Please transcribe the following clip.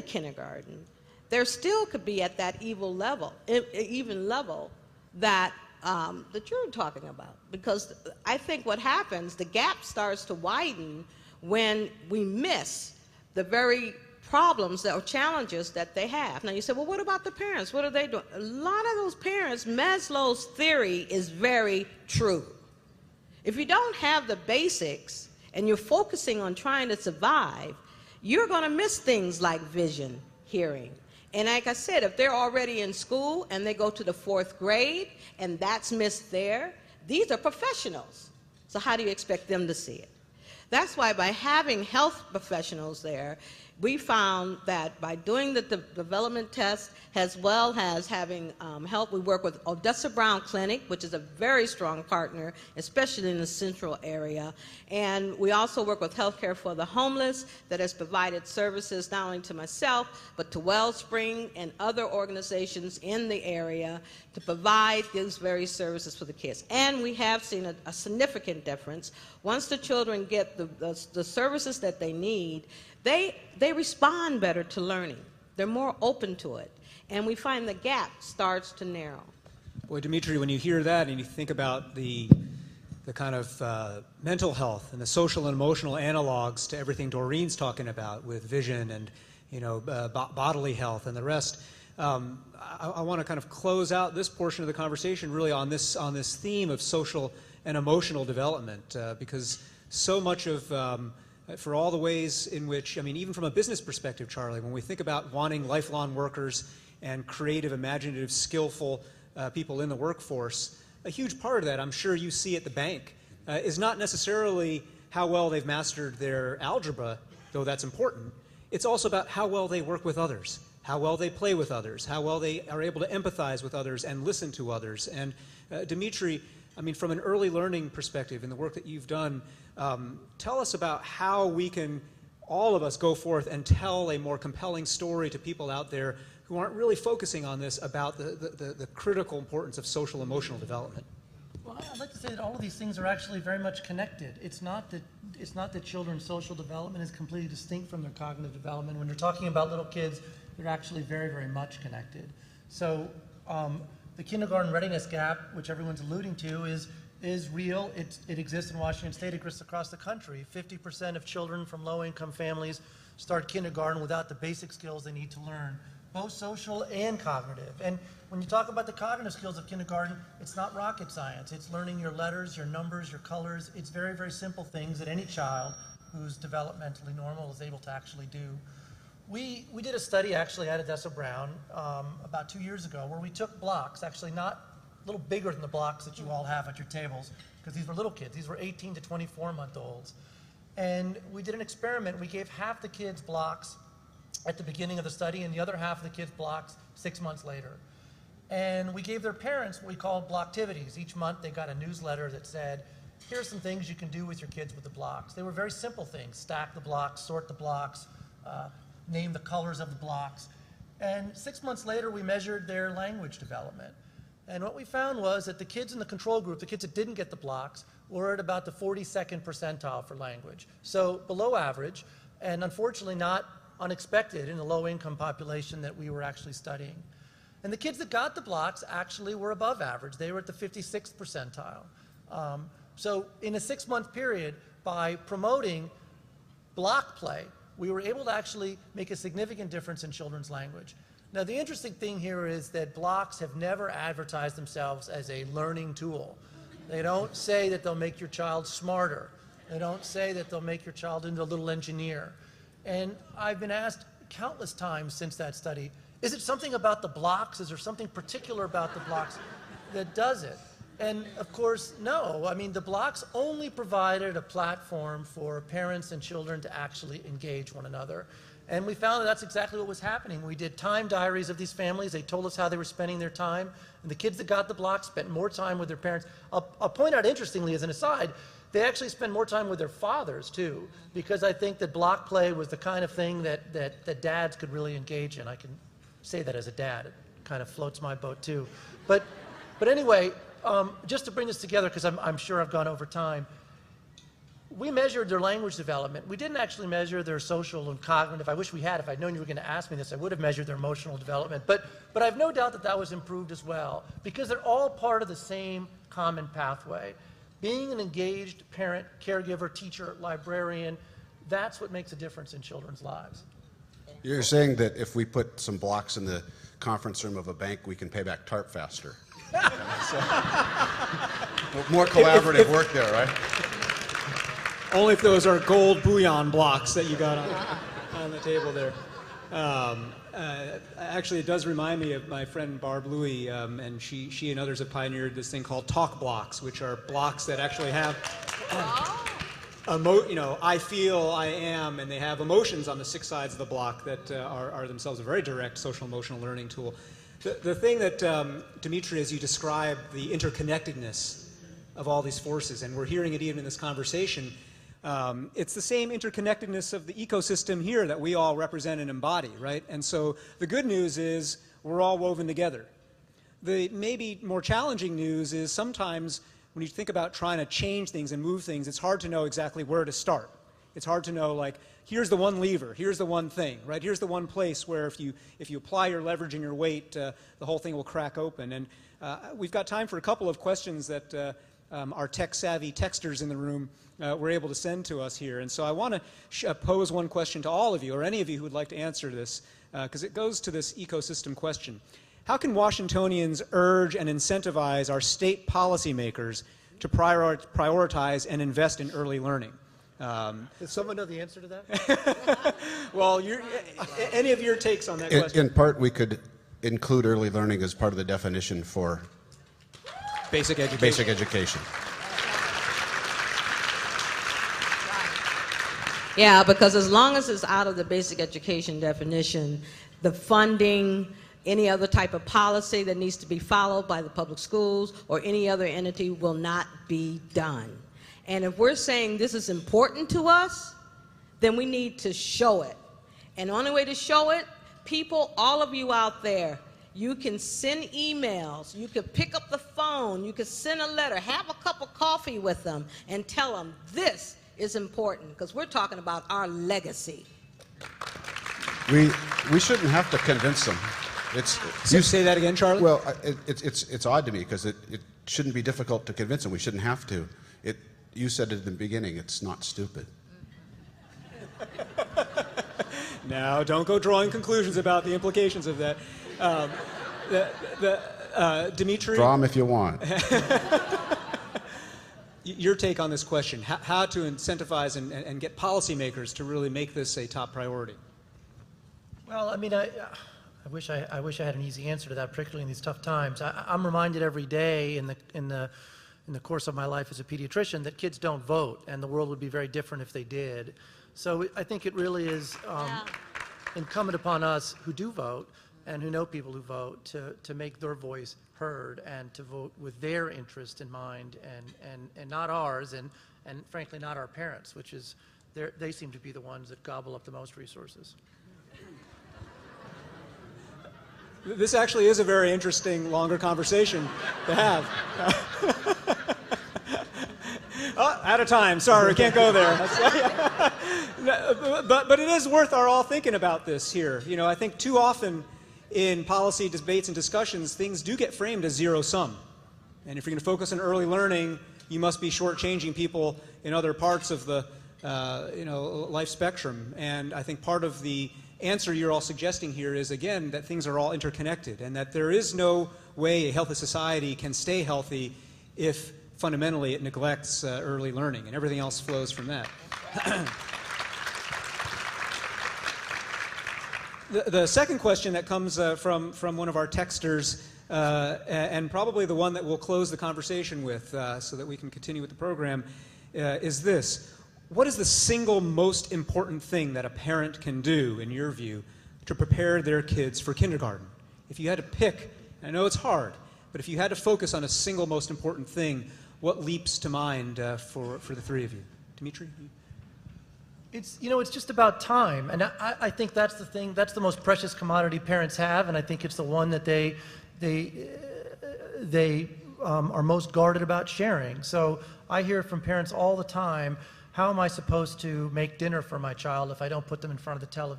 kindergarten, there still could be at that even level that that you're talking about. Because I think what happens, the gap starts to widen when we miss the very problems or challenges that they have. Now you say, well, what about the parents? What are they doing? A lot of those parents, Maslow's theory is very true. If you don't have the basics and you're focusing on trying to survive, you're going to miss things like vision, hearing. And like I said, if they're already in school and they go to the 4th grade and that's missed there, these are professionals. So how do you expect them to see it? That's why by having health professionals there, we found that by doing the development test as well as having help, we work with Odessa Brown Clinic, which is a very strong partner, especially in the central area. And we also work with Healthcare for the Homeless that has provided services not only to myself, but to Wellspring and other organizations in the area to provide these very services for the kids. And we have seen a significant difference. Once the children get the services that they need, they respond better to learning. They're more open to it. And we find the gap starts to narrow. Boy, Dimitri, when you hear that and you think about the kind of mental health and the social and emotional analogs to everything Doreen's talking about with vision and bodily health and the rest, I want to kind of close out this portion of the conversation really on this theme of social and emotional development, because so much of for all the ways in which, I mean, even from a business perspective, Charlie, when we think about wanting lifelong workers and creative, imaginative, skillful people in the workforce, a huge part of that, I'm sure you see at the bank, is not necessarily how well they've mastered their algebra, though that's important. It's also about how well they work with others, how well they play with others, how well they are able to empathize with others and listen to others. And Dimitri, I mean, from an early learning perspective in the work that you've done, tell us about how we can, all of us, go forth and tell a more compelling story to people out there who aren't really focusing on this about the critical importance of social emotional development. Well, I'd like to say that all of these things are actually very much connected. It's not that children's social development is completely distinct from their cognitive development. When you're talking about little kids, they're actually very, very much connected. So the kindergarten readiness gap, which everyone's alluding to, is real. It exists in Washington State. It exists across the country. 50% of children from low-income families start kindergarten without the basic skills they need to learn, both social and cognitive. And when you talk about the cognitive skills of kindergarten, it's not rocket science. It's learning your letters, your numbers, your colors. It's very, very simple things that any child who's developmentally normal is able to actually do. We did a study actually at Odessa Brown about 2 years ago where we took blocks, actually not a little bigger than the blocks that you all have at your tables, because these were little kids. These were 18 to 24-month-olds. And we did an experiment. We gave half the kids blocks at the beginning of the study and the other half of the kids blocks 6 months later. And we gave their parents what we called blocktivities. Each month they got a newsletter that said, here's some things you can do with your kids with the blocks. They were very simple things: stack the blocks, sort the blocks, name the colors of the blocks. And 6 months later, we measured their language development. And what we found was that the kids in the control group, the kids that didn't get the blocks, were at about the 42nd percentile for language. So below average, and unfortunately not unexpected in the low-income population that we were actually studying. And the kids that got the blocks actually were above average. They were at the 56th percentile. So in a 6-month period, by promoting block play, we were able to actually make a significant difference in children's language. Now, the interesting thing here is that blocks have never advertised themselves as a learning tool. They don't say that they'll make your child smarter. They don't say that they'll make your child into a little engineer. And I've been asked countless times since that study, is it something about the blocks? Is there something particular about the blocks that does it? And of course, no. I mean, the blocks only provided a platform for parents and children to actually engage one another. And we found that that's exactly what was happening. We did time diaries of these families. They told us how they were spending their time. And the kids that got the blocks spent more time with their parents. I'll point out, interestingly, as an aside, they actually spend more time with their fathers, too, because I think that block play was the kind of thing that dads could really engage in. I can say that as a dad. It kind of floats my boat, too. But anyway, just to bring this together, because I'm sure I've gone over time, we measured their language development. We didn't actually measure their social and cognitive. I wish we had. If I'd known you were going to ask me this, I would have measured their emotional development. But I have no doubt that that was improved as well, because they're all part of the same common pathway. Being an engaged parent, caregiver, teacher, librarian, that's what makes a difference in children's lives. You're saying that if we put some blocks in the conference room of a bank, we can pay back TARP faster. So, more collaborative work there, right? Only if those are gold bullion blocks that you got on the table there. Actually, it does remind me of my friend Barb Louie, and she and others have pioneered this thing called talk blocks, which are blocks that actually have, I feel, I am, and they have emotions on the 6 sides of the block that are themselves a very direct social emotional learning tool. The thing that, Dimitri, as you describe the interconnectedness of all these forces, and we're hearing it even in this conversation, it's the same interconnectedness of the ecosystem here that we all represent and embody, right? And so the good news is we're all woven together. The maybe more challenging news is sometimes when you think about trying to change things and move things, it's hard to know exactly where to start. It's hard to know, like, here's the one lever, here's the one thing, right? Here's the one place where if you apply your leverage and your weight, the whole thing will crack open. And we've got time for a couple of questions that our tech-savvy texters in the room were able to send to us here. And so I want to pose one question to all of you, or any of you who would like to answer this, because it goes to this ecosystem question. How can Washingtonians urge and incentivize our state policymakers to prioritize and invest in early learning? Does someone know the answer to that? Well, any of your takes on that question? In part, we could include early learning as part of the definition for Basic education. basic education. Yeah, because as long as it's out of the basic education definition, the funding, any other type of policy that needs to be followed by the public schools or any other entity will not be done. And if we're saying this is important to us, then we need to show it. And the only way to show it, people, all of you out there, you can send emails, you can pick up the phone, you can send a letter, have a cup of coffee with them and tell them this is important, because we're talking about our legacy. We shouldn't have to convince them. You say that again, Charlie? Well, it's odd to me because it shouldn't be difficult to convince them. We shouldn't have to. You said it at the beginning, it's not stupid. Now, don't go drawing conclusions about the implications of that. Dimitri? Draw them if you want. Your take on this question, how to incentivize and get policymakers to really make this a top priority? Well, I mean, I wish I had an easy answer to that, particularly in these tough times. I'm reminded every day in the course of my life as a pediatrician that kids don't vote, and the world would be very different if they did. So I think it really is incumbent upon us who do vote and who know people who vote to make their voice heard and to vote with their interest in mind and not ours, and frankly not our parents, which is they seem to be the ones that gobble up the most resources. This actually is a very interesting, longer conversation to have. Oh, out of time. Sorry, can't go there. But it is worth our all thinking about this here. You know, I think too often in policy debates and discussions, things do get framed as zero-sum. And if you're going to focus on early learning, you must be shortchanging people in other parts of the life spectrum. And I think part of the answer you're all suggesting here is, again, that things are all interconnected and that there is no way a healthy society can stay healthy if fundamentally it neglects early learning, and everything else flows from that. The second question that comes from one of our texters, and probably the one that we'll close the conversation with so that we can continue with the program, is this. What is the single most important thing that a parent can do, in your view, to prepare their kids for kindergarten? If you had to pick, I know it's hard, but if you had to focus on a single most important thing, what leaps to mind for the three of you? Dimitri? It's just about time, and I think that's the thing. That's the most precious commodity parents have, and I think it's the one that they are most guarded about sharing. So I hear from parents all the time how am I supposed to make dinner for my child if I don't put them in front of the television?